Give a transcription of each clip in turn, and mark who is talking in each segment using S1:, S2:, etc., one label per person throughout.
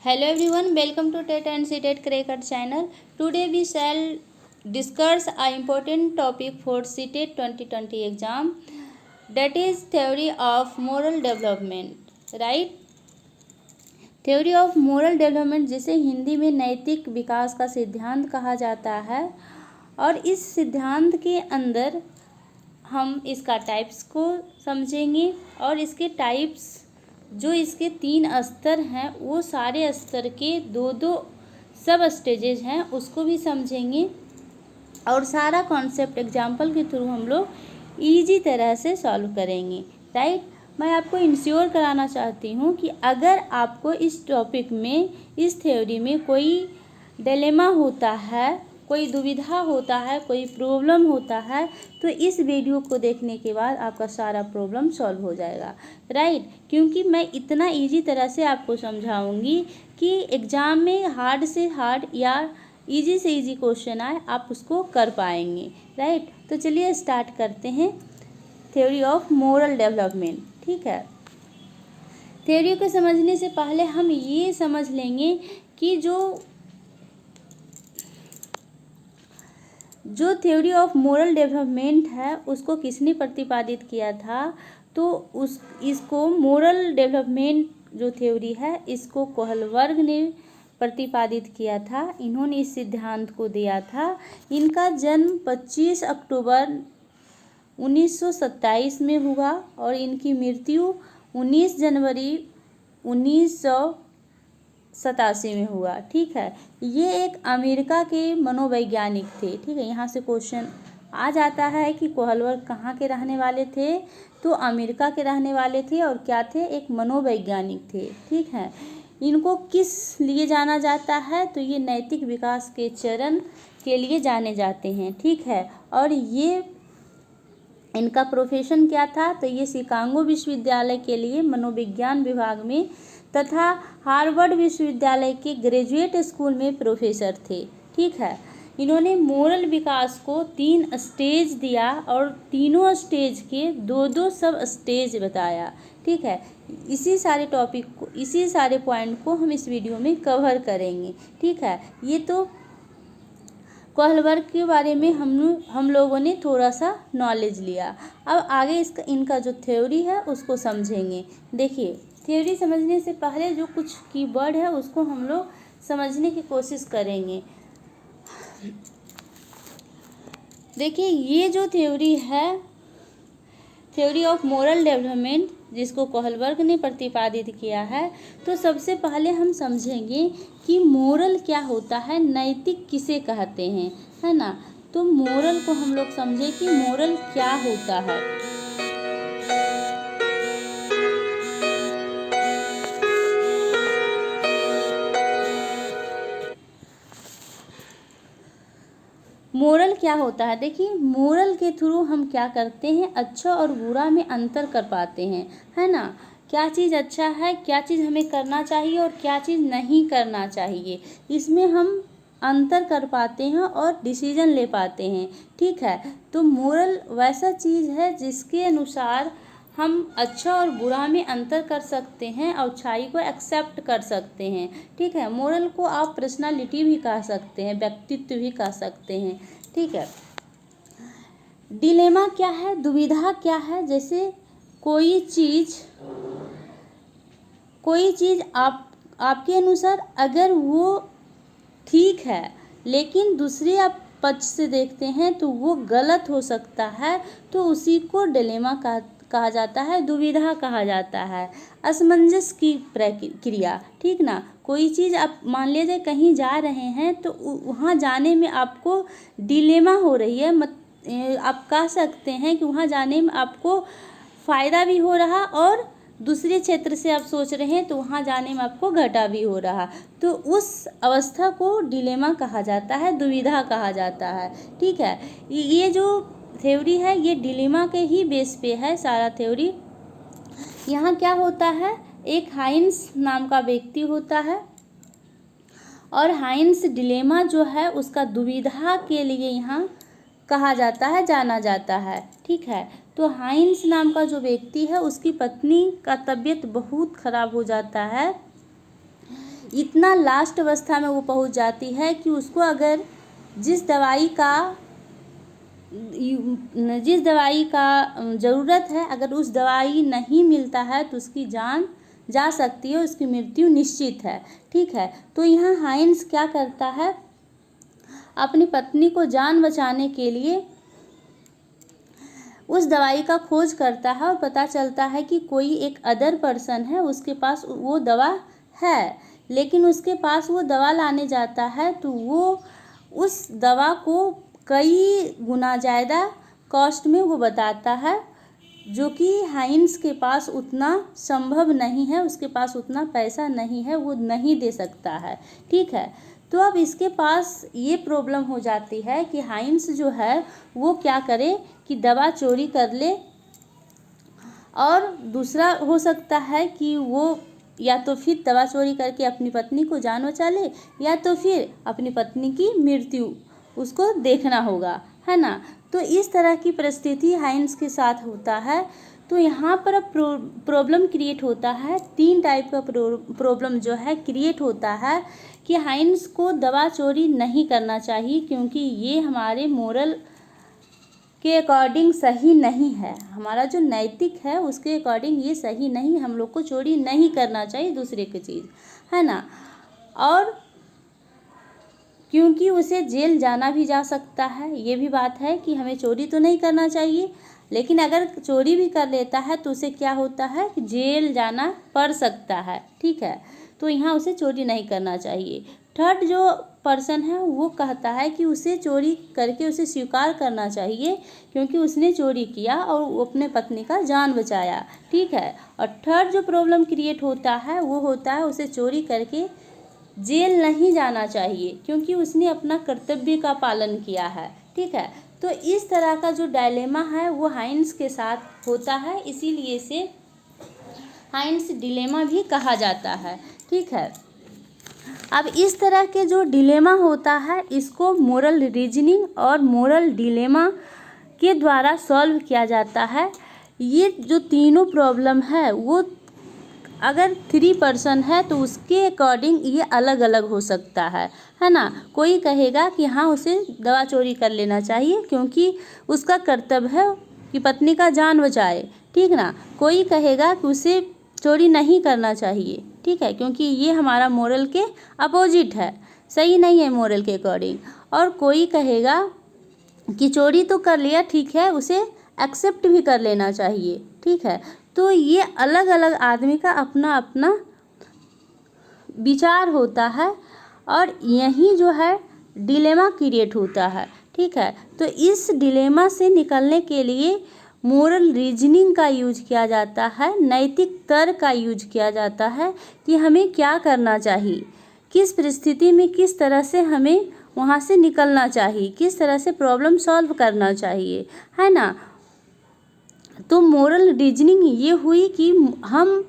S1: Hello everyone, welcome to TET and CTET Cracker channel. Today we shall discuss a important topic for CTET 2020 exam, that is theory of moral development, right? Theory of moral development, जिसे हिंदी में नैतिक विकास का सिद्धांत कहा जाता है, और इस सिद्धांत के अंदर हम इसका टाइप्स को समझेंगे और इसके टाइप्स जो इसके 3 स्तर हैं वो सारे स्तर के दो सब स्टेजेज हैं उसको भी समझेंगे और सारा कॉन्सेप्ट एग्जाम्पल के थ्रू हम लोग ईजी तरह से सॉल्व करेंगे, राइट। मैं आपको इंश्योर कराना चाहती हूँ कि अगर आपको इस टॉपिक में, इस थ्योरी में कोई डिलेमा होता है, कोई दुविधा होता है, कोई प्रॉब्लम होता है, तो इस वीडियो को देखने के बाद आपका सारा प्रॉब्लम सॉल्व हो जाएगा, राइट। क्योंकि मैं इतना इजी तरह से आपको समझाऊंगी कि एग्ज़ाम में हार्ड से हार्ड या इजी से इजी क्वेश्चन आए आप उसको कर पाएंगे, राइट। तो चलिए स्टार्ट करते हैं थ्योरी ऑफ मोरल डेवलपमेंट, ठीक है। थ्योरी को समझने से पहले हम ये समझ लेंगे कि जो थ्योरी ऑफ मोरल डेवलपमेंट है उसको किसने प्रतिपादित किया था। तो इसको मोरल डेवलपमेंट जो थ्योरी है इसको कोहलबर्ग ने प्रतिपादित किया था। इन्होंने इस सिद्धांत को दिया था। इनका जन्म 25 अक्टूबर 1927 में हुआ और इनकी मृत्यु 19 जनवरी 1987 में हुआ, ठीक है। ये एक अमेरिका के मनोवैज्ञानिक थे, ठीक है। यहाँ से क्वेश्चन आ जाता है कि कोहलबर्ग कहाँ के रहने वाले थे, तो अमेरिका के रहने वाले थे और क्या थे, एक मनोवैज्ञानिक थे, ठीक है। इनको किस लिए जाना जाता है, तो ये नैतिक विकास के चरण के लिए जाने जाते हैं, ठीक है। और ये इनका प्रोफेशन क्या था, तो ये शिकागो विश्वविद्यालय के लिए मनोविज्ञान विभाग में तथा हार्वर्ड विश्वविद्यालय के ग्रेजुएट स्कूल में प्रोफेसर थे, ठीक है। इन्होंने मोरल विकास को 3 स्टेज दिया और तीनों स्टेज के दो सब स्टेज बताया, ठीक है। इसी सारे टॉपिक को, इसी सारे पॉइंट को हम इस वीडियो में कवर करेंगे, ठीक है। ये तो कोहलबर्ग के बारे में हम लोगों ने थोड़ा सा नॉलेज लिया। अब आगे इनका जो थ्योरी है उसको समझेंगे। देखिए, थ्योरी समझने से पहले जो कुछ कीवर्ड है उसको हम लोग समझने की कोशिश करेंगे। देखिए, ये जो थ्योरी है, थ्योरी ऑफ मोरल डेवलपमेंट, जिसको कोहलबर्ग ने प्रतिपादित किया है, तो सबसे पहले हम समझेंगे कि मोरल क्या होता है, नैतिक किसे कहते हैं, है ना। तो मोरल को हम लोग समझे कि मोरल क्या होता है। मोरल क्या होता है, देखिए, मोरल के थ्रू हम क्या करते हैं, अच्छा और बुरा में अंतर कर पाते हैं, है ना। क्या चीज़ अच्छा है, क्या चीज़ हमें करना चाहिए और क्या चीज़ नहीं करना चाहिए, इसमें हम अंतर कर पाते हैं और डिसीजन ले पाते हैं, ठीक है। तो मोरल वैसा चीज़ है जिसके अनुसार हम अच्छा और बुरा में अंतर कर सकते हैं और अच्छाई को एक्सेप्ट कर सकते हैं, ठीक है। मोरल को आप पर्सनालिटी भी कह सकते हैं, व्यक्तित्व भी कह सकते हैं, ठीक है। डिलेमा क्या है, दुविधा क्या है, जैसे कोई चीज़ आपके अनुसार अगर वो ठीक है लेकिन दूसरे आप पक्ष से देखते हैं तो वो गलत हो सकता है, तो उसी को डिलेमा कहा जाता है, दुविधा कहा जाता है, असमंजस की प्रक्रिया, ठीक ना। कोई चीज़ आप मान लीजिए कहीं जा रहे हैं तो वहाँ जाने में आपको डिलेमा हो रही है, आप कह सकते हैं कि वहाँ जाने में आपको फ़ायदा भी हो रहा और दूसरे क्षेत्र से आप सोच रहे हैं तो वहाँ जाने में आपको घाटा भी हो रहा, तो उस अवस्था को डिलेमा कहा जाता है, दुविधा कहा जाता है, ठीक है। ये जो थ्योरी है ये डिलेमा के ही बेस पे है सारा थ्योरी। यहाँ क्या होता है, एक हाइंस नाम का व्यक्ति होता है और हाइंस डिलेमा जो है उसका दुविधा के लिए यहाँ कहा जाता है, जाना जाता है, ठीक है। तो हाइंस नाम का जो व्यक्ति है उसकी पत्नी का तबीयत बहुत खराब हो जाता है, इतना लास्ट अवस्था में वो पहुंच जाती है कि उसको अगर जिस दवाई का ज़रूरत है, अगर उस दवाई नहीं मिलता है तो उसकी जान जा सकती है, उसकी मृत्यु निश्चित है। ठीक है, तो यहाँ हाइंस क्या करता है, अपनी पत्नी को जान बचाने के लिए उस दवाई का खोज करता है और पता चलता है कि कोई एक अदर पर्सन है, उसके पास वो दवा है, लेकिन उसके पास वो दवा लाने जाता है तो वो उस दवा को कई गुना ज़्यादा कॉस्ट में वो बताता है, जो कि हाइंस के पास उतना संभव नहीं है, उसके पास उतना पैसा नहीं है, वो नहीं दे सकता है। ठीक है, तो अब इसके पास ये प्रॉब्लम हो जाती है कि हाइंस जो है वो क्या करे कि दवा चोरी कर ले, और दूसरा हो सकता है कि वो या तो फिर दवा चोरी करके अपनी पत्नी को जान बचा ले, या तो फिर अपनी पत्नी की मृत्यु उसको देखना होगा, है ना। तो इस तरह की परिस्थिति हाइंस के साथ होता है। तो यहाँ पर अब प्रॉब्लम क्रिएट होता है, 3 टाइप का प्रॉब्लम जो है क्रिएट होता है कि हाइंस को दवा चोरी नहीं करना चाहिए, क्योंकि ये हमारे मोरल के अकॉर्डिंग सही नहीं है, हमारा जो नैतिक है उसके अकॉर्डिंग ये सही नहीं, हम लोग को चोरी नहीं करना चाहिए दूसरे की चीज़, है ना। और क्योंकि उसे जेल जाना भी जा सकता है, ये भी बात है कि हमें चोरी तो नहीं करना चाहिए, लेकिन अगर चोरी भी कर लेता है तो उसे क्या होता है कि जेल जाना पड़ सकता है। ठीक है, तो यहाँ उसे चोरी नहीं करना चाहिए। थर्ड जो पर्सन है वो कहता है कि उसे चोरी करके उसे स्वीकार करना चाहिए, क्योंकि उसने चोरी किया और वो अपने पत्नी का जान बचाया। ठीक है, और थर्ड जो प्रॉब्लम क्रिएट होता है वो होता है उसे चोरी करके जेल नहीं जाना चाहिए, क्योंकि उसने अपना कर्तव्य का पालन किया है। ठीक है, तो इस तरह का जो डायलेमा है वो हाइंस के साथ होता है, इसीलिए इसे हाइंस डिलेमा भी कहा जाता है। ठीक है, अब इस तरह के जो डिलेमा होता है इसको मोरल रीजनिंग और मोरल डिलेमा के द्वारा सॉल्व किया जाता है। ये जो तीनों प्रॉब्लम है वो अगर 3 पर्सन है तो उसके अकॉर्डिंग ये अलग अलग हो सकता है ना। कोई कहेगा कि हाँ उसे दवा चोरी कर लेना चाहिए क्योंकि उसका कर्तव्य है कि पत्नी का जान बचाए, ठीक ना। कोई कहेगा कि उसे चोरी नहीं करना चाहिए, ठीक है, क्योंकि ये हमारा मोरल के अपोजिट है, सही नहीं है मोरल के अकॉर्डिंग। और कोई कहेगा कि चोरी तो कर लिया, ठीक है, उसे एक्सेप्ट भी कर लेना चाहिए, ठीक है। तो ये अलग अलग आदमी का अपना अपना विचार होता है और यही जो है डिलेमा क्रिएट होता है, ठीक है। तो इस डिलेमा से निकलने के लिए मोरल रीजनिंग का यूज किया जाता है, नैतिक तर्क का यूज किया जाता है कि हमें क्या करना चाहिए, किस परिस्थिति में किस तरह से हमें वहाँ से निकलना चाहिए, किस तरह से प्रॉब्लम सॉल्व करना चाहिए, है ना। तो मोरल रीजनिंग ये हुई कि हम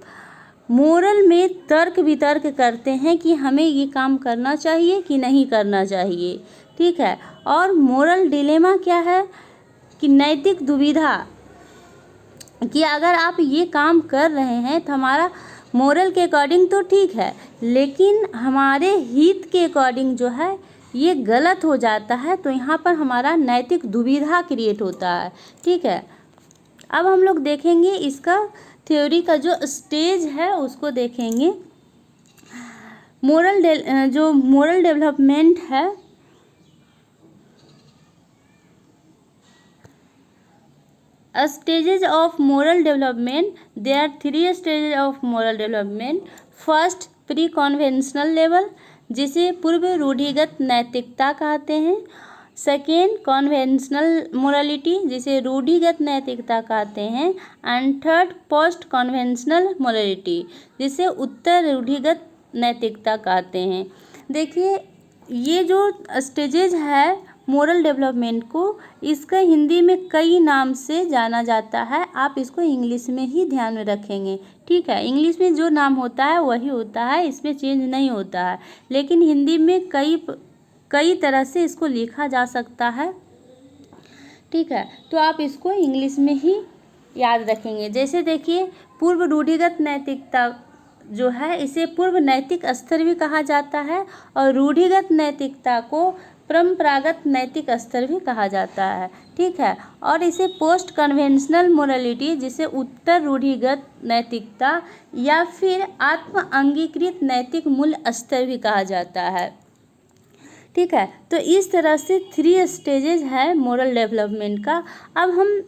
S1: मोरल में तर्क वितर्क करते हैं कि हमें ये काम करना चाहिए कि नहीं करना चाहिए, ठीक है। और मोरल डिलेमा क्या है कि नैतिक दुविधा, कि अगर आप ये काम कर रहे हैं तो हमारा मोरल के अकॉर्डिंग तो ठीक है, लेकिन हमारे हित के अकॉर्डिंग जो है ये गलत हो जाता है, तो यहाँ पर हमारा नैतिक दुविधा क्रिएट होता है, ठीक है। अब हम लोग देखेंगे इसका थ्योरी का जो स्टेज है उसको देखेंगे। जो मोरल डेवलपमेंट है, stages of moral development, there are 3 stages of moral development. First preconventional level, जिसे पूर्व रूढ़िगत नैतिकता कहते हैं। सेकेंड कॉन्वेंशनल मोरालिटी, जिसे रूढ़िगत नैतिकता कहते हैं। And third post conventional morality, जिसे उत्तर रूढ़िगत नैतिकता कहते हैं। देखिए ये जो स्टेजेज है मोरल डेवलपमेंट को, इसका हिंदी में कई नाम से जाना जाता है, आप इसको इंग्लिश में ही ध्यान में रखेंगे, ठीक है। इंग्लिश में जो नाम होता है वही होता है, इसमें चेंज नहीं होता है, लेकिन हिंदी में कई तरह से इसको लिखा जा सकता है, ठीक है। तो आप इसको इंग्लिश में ही याद रखेंगे। जैसे देखिए पूर्व रूढ़िगत नैतिकता जो है इसे पूर्व नैतिक स्तर भी कहा जाता है और रूढ़िगत नैतिकता को परंपरागत नैतिक स्तर भी कहा जाता है। ठीक है, और इसे पोस्ट कन्वेंशनल मोरालिटी, जिसे उत्तर रूढ़िगत नैतिकता या फिर आत्म अंगीकृत नैतिक मूल्य स्तर भी कहा जाता है। ठीक है, तो इस तरह से 3 स्टेजेज है मोरल डेवलपमेंट का। अब हम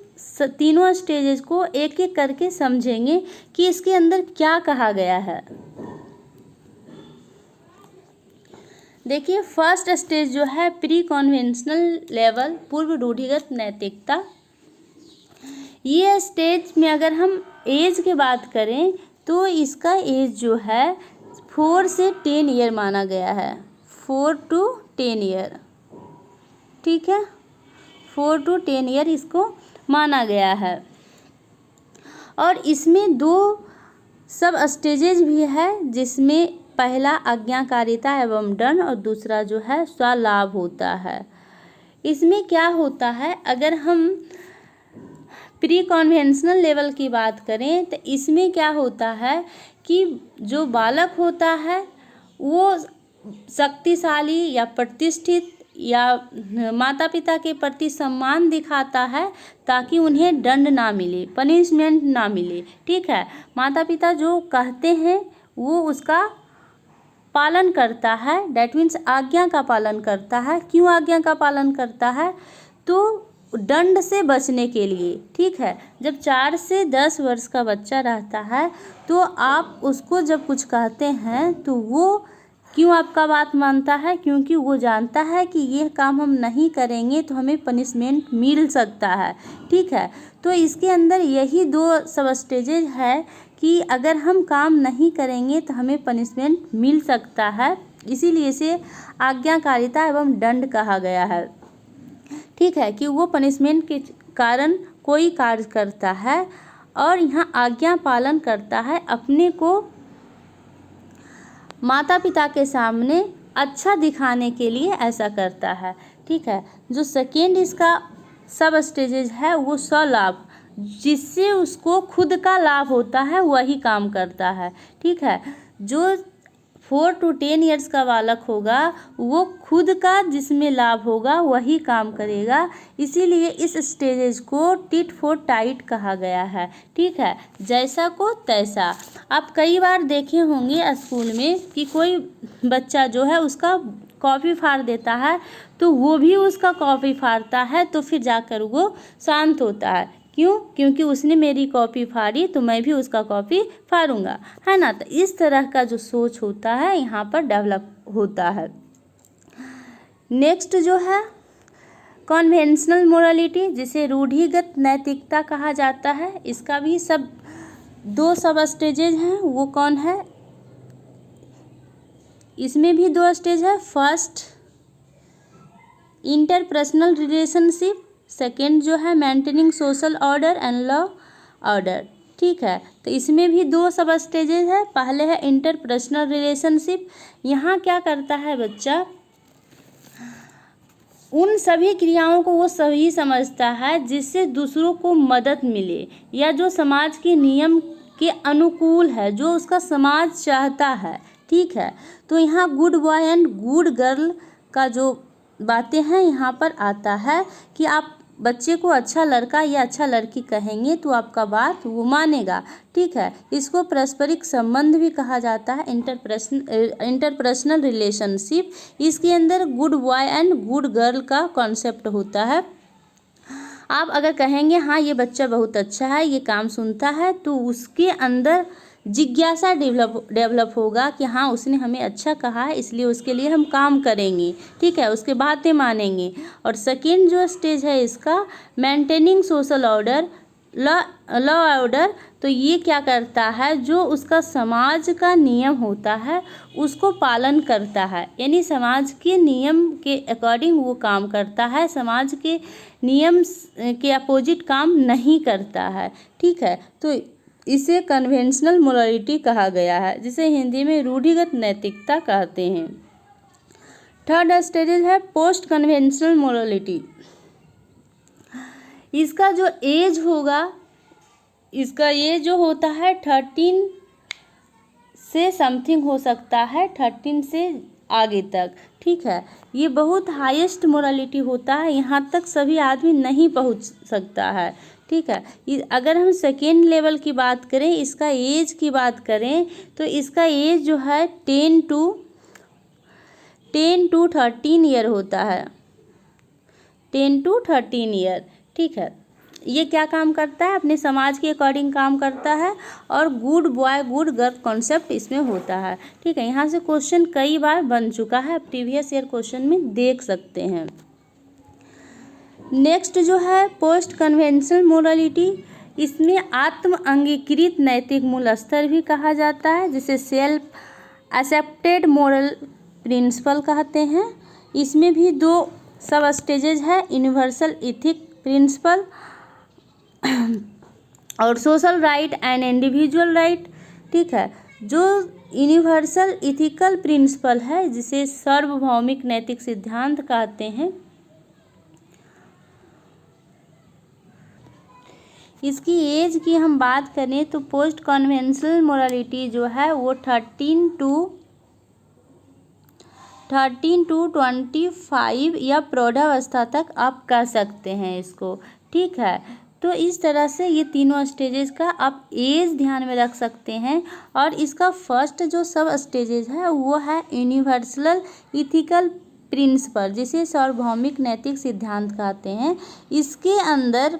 S1: तीनों स्टेजेज को एक एक करके समझेंगे कि इसके अंदर क्या कहा गया है। देखिए, फर्स्ट स्टेज जो है प्री कन्वेंशनल लेवल, पूर्व रूढ़िगत नैतिकता। ये स्टेज में अगर हम एज की बात करें तो इसका एज जो है 4 से 10 ईयर माना गया है, 4 to 10 ईयर। ठीक है, 4 to 10 ईयर इसको माना गया है। और इसमें 2 सब स्टेजेज भी है, जिसमें पहला आज्ञाकारिता एवं दंड और दूसरा जो है स्वलाभ होता है। इसमें क्या होता है, अगर हम प्री कन्वेंशनल लेवल की बात करें तो इसमें क्या होता है कि जो बालक होता है वो शक्तिशाली या प्रतिष्ठित या माता पिता के प्रति सम्मान दिखाता है ताकि उन्हें दंड ना मिले, पनिशमेंट ना मिले। ठीक है, माता पिता जो कहते हैं वो उसका पालन करता है, डैट मीन्स आज्ञा का पालन करता है। क्यों आज्ञा का पालन करता है? तो दंड से बचने के लिए। ठीक है, जब 4 से 10 वर्ष का बच्चा रहता है तो आप उसको जब कुछ कहते हैं तो वो क्यों आपका बात मानता है? क्योंकि वो जानता है कि ये काम हम नहीं करेंगे तो हमें पनिशमेंट मिल सकता है। ठीक है, तो इसके अंदर यही 2 सब स्टेजेज है कि अगर हम काम नहीं करेंगे तो हमें पनिशमेंट मिल सकता है, इसीलिए इसे आज्ञाकारिता एवं दंड कहा गया है। ठीक है, कि वो पनिशमेंट के कारण कोई कार्य करता है और यहाँ आज्ञा पालन करता है, अपने को माता पिता के सामने अच्छा दिखाने के लिए ऐसा करता है। ठीक है, जो सेकेंड इसका सब स्टेजेज है वो स्वलाभ, जिससे उसको खुद का लाभ होता है वही काम करता है। ठीक है, जो 4 to 10 ईयर्स का बालक होगा वो खुद का जिसमें लाभ होगा वही काम करेगा, इसीलिए इस स्टेजेज को टिट फॉर टाइट कहा गया है। ठीक है, जैसा को तैसा। आप कई बार देखे होंगे स्कूल में कि कोई बच्चा जो है उसका कॉपी फाड़ देता है तो वो भी उसका कॉपी फाड़ता है, तो फिर जाकर वो शांत होता है। क्यों? क्योंकि उसने मेरी कॉपी फाड़ी तो मैं भी उसका कॉपी फाड़ूंगा, है ना। तो इस तरह का जो सोच होता है यहाँ पर डेवलप होता है। नेक्स्ट जो है कन्वेंशनल मोरालिटी, जिसे रूढ़िगत नैतिकता कहा जाता है। इसका भी 2 सब स्टेजेज हैं। वो कौन है? इसमें भी 2 स्टेज है। फर्स्ट इंटरपर्सनल रिलेशनशिप, सेकेंड जो है maintaining social order and law order. ठीक है, तो इसमें भी 2 सब स्टेजेज है। पहले है इंटरपर्सनल रिलेशनशिप। यहाँ क्या करता है बच्चा, उन सभी क्रियाओं को वो सही समझता है जिससे दूसरों को मदद मिले या जो समाज के नियम के अनुकूल है, जो उसका समाज चाहता है। ठीक है, तो यहाँ good boy and good girl का जो बातें हैं यहाँ पर आता है कि आप बच्चे को अच्छा लड़का या अच्छा लड़की कहेंगे तो आपका बात वो मानेगा। ठीक है, इसको पारस्परिक संबंध भी कहा जाता है, इंटरपर्सनल रिलेशनशिप। इसके अंदर good boy and good girl का कॉन्सेप्ट होता है। आप अगर कहेंगे हाँ ये बच्चा बहुत अच्छा है, ये काम सुनता है, तो उसके अंदर जिज्ञासा डेवलप होगा कि हाँ उसने हमें अच्छा कहा है इसलिए उसके लिए हम काम करेंगे। ठीक है, उसके बातें मानेंगे। और सेकेंड जो स्टेज है इसका maintaining social order, law order, तो ये क्या करता है, जो उसका समाज का नियम होता है उसको पालन करता है, यानी समाज के नियम के अकॉर्डिंग वो काम करता है, समाज के नियम के अपोजिट काम नहीं करता है। ठीक है, तो इसे कन्वेंशनल मोरालिटी कहा गया है, जिसे हिंदी में रूढ़िगत नैतिकता कहते हैं। थर्ड स्टेज है पोस्ट कन्वेंशनल मोरालिटी। इसका जो एज होगा, इसका एज जो होता है 13 से समथिंग हो सकता है 13 से आगे तक, ठीक है। ये बहुत हाईएस्ट मोरालिटी होता है, यहाँ तक सभी आदमी नहीं पहुँच सकता है, ठीक है। अगर हम सेकेंड लेवल की बात करें, इसका एज की बात करें, तो इसका एज जो है 10 to 13 ईयर होता है, 10 to 13 ईयर, ठीक है। ये क्या काम करता है, अपने समाज के अकॉर्डिंग काम करता है, और good boy good girl concept इसमें होता है, ठीक है। यहाँ से क्वेश्चन कई बार बन चुका है, प्रीवियस ईयर क्वेश्चन में देख सकते हैं। नेक्स्ट जो है पोस्ट कन्वेंशनल मोरालिटी, इसमें आत्म अंगीकृत नैतिक मूल स्तर भी कहा जाता है, जिसे सेल्फ एक्सेप्टेड मोरल प्रिंसिपल कहते हैं। इसमें भी 2 सब स्टेजेज है, यूनिवर्सल इथिक प्रिंसिपल और social right and individual right, ठीक है। जो यूनिवर्सल इथिकल प्रिंसिपल है, जिसे सार्वभौमिक नैतिक सिद्धांत कहते हैं, इसकी एज की हम बात करें तो पोस्ट कन्वेंशनल मोरालिटी जो है वो 13 to 25 या प्रौढ़ावस्था तक आप कह सकते हैं इसको, ठीक है। तो इस तरह से ये तीनों स्टेजेस का आप एज ध्यान में रख सकते हैं। और इसका फर्स्ट जो सब स्टेजेस है वो है यूनिवर्सल इथिकल प्रिंसिपल, जिसे सार्वभौमिक नैतिक सिद्धांत कहते हैं। इसके अंदर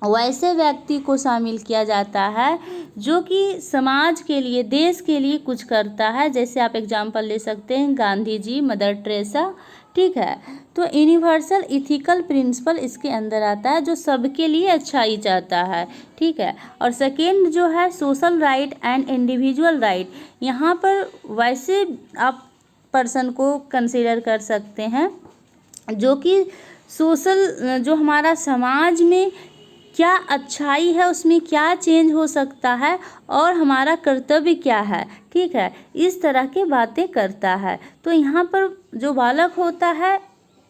S1: वैसे व्यक्ति को शामिल किया जाता है जो कि समाज के लिए, देश के लिए कुछ करता है। जैसे आप एग्जाम्पल ले सकते हैं गांधी जी, मदर टेरेसा, ठीक है। तो यूनिवर्सल इथिकल प्रिंसिपल इसके अंदर आता है, जो सबके लिए अच्छाई चाहता है, ठीक है। और सेकेंड जो है social right and individual right, यहाँ पर वैसे आप पर्सन को कंसीडर कर सकते हैं जो कि सोशल, जो हमारा समाज में क्या अच्छाई है, उसमें क्या चेंज हो सकता है और हमारा कर्तव्य क्या है, ठीक है, इस तरह की बातें करता है। तो यहाँ पर जो बालक होता है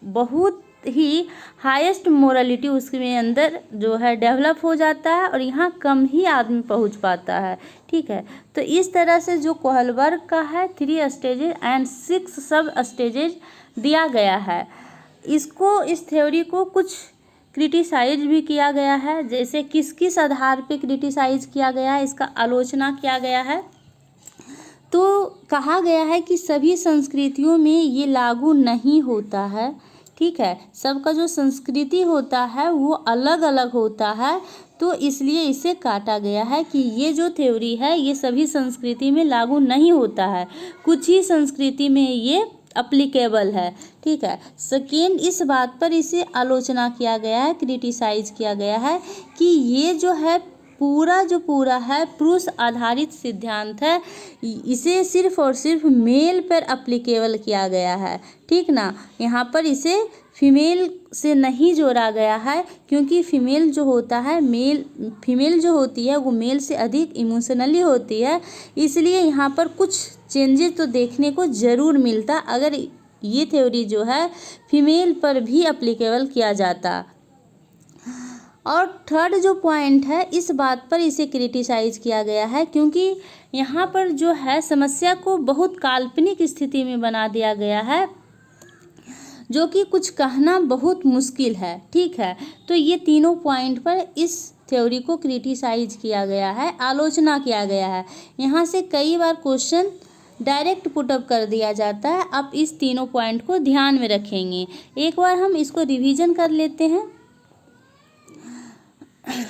S1: बहुत ही हाईएस्ट मोरालिटी उसके अंदर जो है डेवलप हो जाता है, और यहाँ कम ही आदमी पहुँच पाता है, ठीक है। तो इस तरह से जो कोहलबर्ग का है 3 स्टेजेज एंड 6 सब स्टेजेज दिया गया है। इसको, इस थ्योरी को कुछ क्रिटिसाइज भी किया गया है, जैसे किस किस आधार पे क्रिटिसाइज किया गया है, इसका आलोचना किया गया है। तो कहा गया है कि सभी संस्कृतियों में ये लागू नहीं होता है, ठीक है। सबका जो संस्कृति होता है वो अलग अलग होता है, तो इसलिए इसे काटा गया है कि ये जो थ्योरी है ये सभी संस्कृति में लागू नहीं होता है, कुछ ही संस्कृति में ये अप्लीकेबल है, ठीक है। सेकेंड, इस बात पर इसे आलोचना किया गया है, क्रिटिसाइज किया गया है कि ये जो है पूरा है पुरुष आधारित सिद्धांत है, इसे सिर्फ और सिर्फ मेल पर अप्लीकेबल किया गया है, ठीक ना। यहाँ पर इसे फीमेल से नहीं जोड़ा गया है, क्योंकि फीमेल जो होता है, फीमेल जो होती है वो मेल से अधिक इमोशनली होती है, इसलिए यहाँ पर कुछ चेंजेस तो देखने को ज़रूर मिलता अगर ये थ्योरी जो है फीमेल पर भी अप्लीकेबल किया जाता। और थर्ड जो पॉइंट है, इस बात पर इसे क्रिटिसाइज किया गया है क्योंकि यहाँ पर जो है समस्या को बहुत काल्पनिक स्थिति में बना दिया गया है, जो कि कुछ कहना बहुत मुश्किल है, ठीक है। तो ये तीनों पॉइंट पर इस थ्योरी को क्रिटिसाइज किया गया है, आलोचना किया गया है। यहाँ से कई बार क्वेश्चन डायरेक्ट पुटअप कर दिया जाता है। आप इस तीनों पॉइंट को ध्यान में रखेंगे। एक बार हम इसको रिवीजन कर लेते हैं।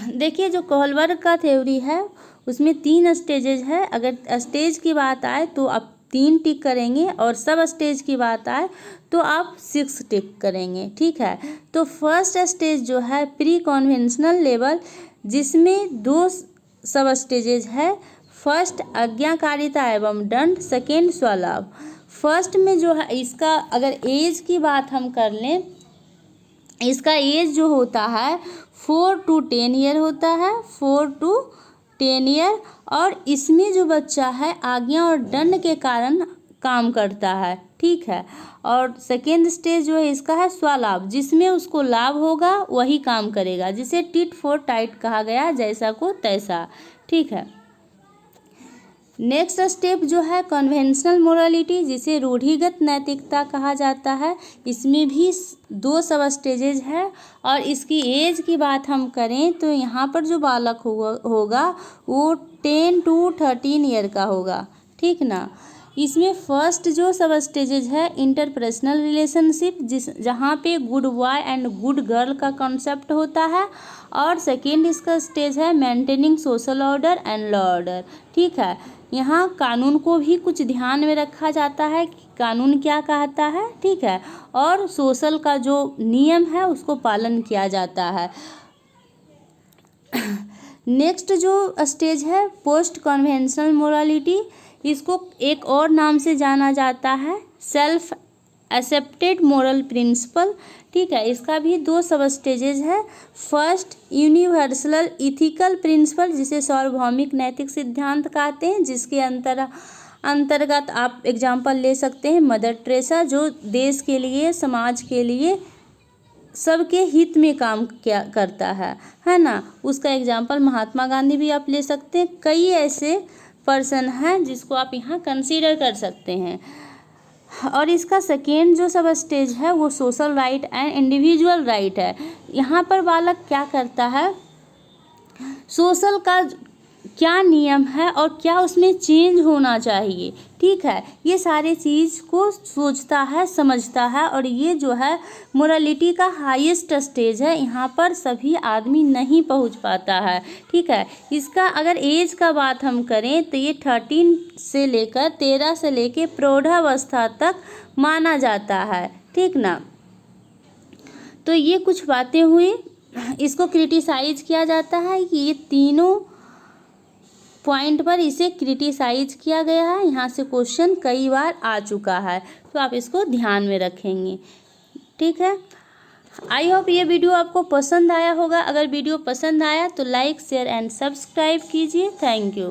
S1: देखिए, जो कोहलबर्ग का थ्योरी है उसमें 3 स्टेजेज है। अगर स्टेज की बात आए तो आप 3 टिक करेंगे, और सब स्टेज की बात आए तो आप 6 टिक करेंगे, ठीक है। तो फर्स्ट स्टेज जो है प्री कन्वेंशनल लेवल, जिसमें 2 सब स्टेजेज है। फर्स्ट आज्ञाकारिता एवं दंड, सेकेंड स्वलाभ। फर्स्ट में जो है इसका अगर एज की बात हम कर लें, इसका एज जो होता है 4 to 10 ईयर होता है, 4 to 10 ईयर। और इसमें जो बच्चा है आज्ञा और दंड के कारण काम करता है, ठीक है। और सेकेंड स्टेज जो है इसका है स्वलाभ, जिसमें उसको लाभ होगा वही काम करेगा, जिसे टिट फॉर टैट कहा गया, जैसा को तैसा, ठीक है। नेक्स्ट स्टेप जो है कन्वेंशनल मोरालिटी, जिसे रूढ़िगत नैतिकता कहा जाता है। इसमें भी 2 सब स्टेजेज है और इसकी एज की बात हम करें तो यहाँ पर जो बालक होगा वो 10 to 13 ईयर का होगा, ठीक ना। इसमें फर्स्ट जो सब स्टेजेज है इंटरपर्सनल रिलेशनशिप, जहाँ पे good boy and good girl का कॉन्सेप्ट होता है, और सेकेंड इसका स्टेज है maintaining social order and law order, ठीक है। यहाँ कानून को भी कुछ ध्यान में रखा जाता है कि कानून क्या कहता है, ठीक है, और सोशल का जो नियम है उसको पालन किया जाता है। नेक्स्ट जो स्टेज है पोस्ट कन्वेंशनल मोरालिटी, इसको एक और नाम से जाना जाता है सेल्फ एक्सेप्टेड मोरल प्रिंसिपल, ठीक है। इसका भी 2 सब स्टेजेज है। फर्स्ट यूनिवर्सल इथिकल प्रिंसिपल, जिसे सार्वभौमिक नैतिक सिद्धांत कहते हैं, जिसके अंतर्गत आप एग्जाम्पल ले सकते हैं मदर टेरेसा, जो देश के लिए समाज के लिए सबके हित में काम क्या करता है ना। उसका एग्जाम्पल महात्मा गांधी भी आप ले सकते हैं। कई ऐसे पर्सन हैं जिसको आप यहाँ कंसीडर कर सकते हैं। और इसका सेकेंड जो सब स्टेज है वो social right and individual right है। यहाँ पर बालक क्या करता है, सोशल का क्या नियम है और क्या उसमें चेंज होना चाहिए, ठीक है, ये सारे चीज़ को सोचता है, समझता है। और ये जो है मोरालिटी का हाईएस्ट स्टेज है, यहाँ पर सभी आदमी नहीं पहुँच पाता है, ठीक है। इसका अगर एज का बात हम करें तो ये 13 से लेकर प्रौढ़ावस्था तक माना जाता है, ठीक ना। तो ये कुछ बातें हुई। इसको क्रिटिसाइज किया जाता है कि ये तीनों पॉइंट पर इसे क्रिटिसाइज किया गया है। यहाँ से क्वेश्चन कई बार आ चुका है, तो आप इसको ध्यान में रखेंगे, ठीक है। आई होप ये वीडियो आपको पसंद आया होगा। अगर वीडियो पसंद आया तो लाइक शेयर एंड सब्सक्राइब कीजिए। Thank you.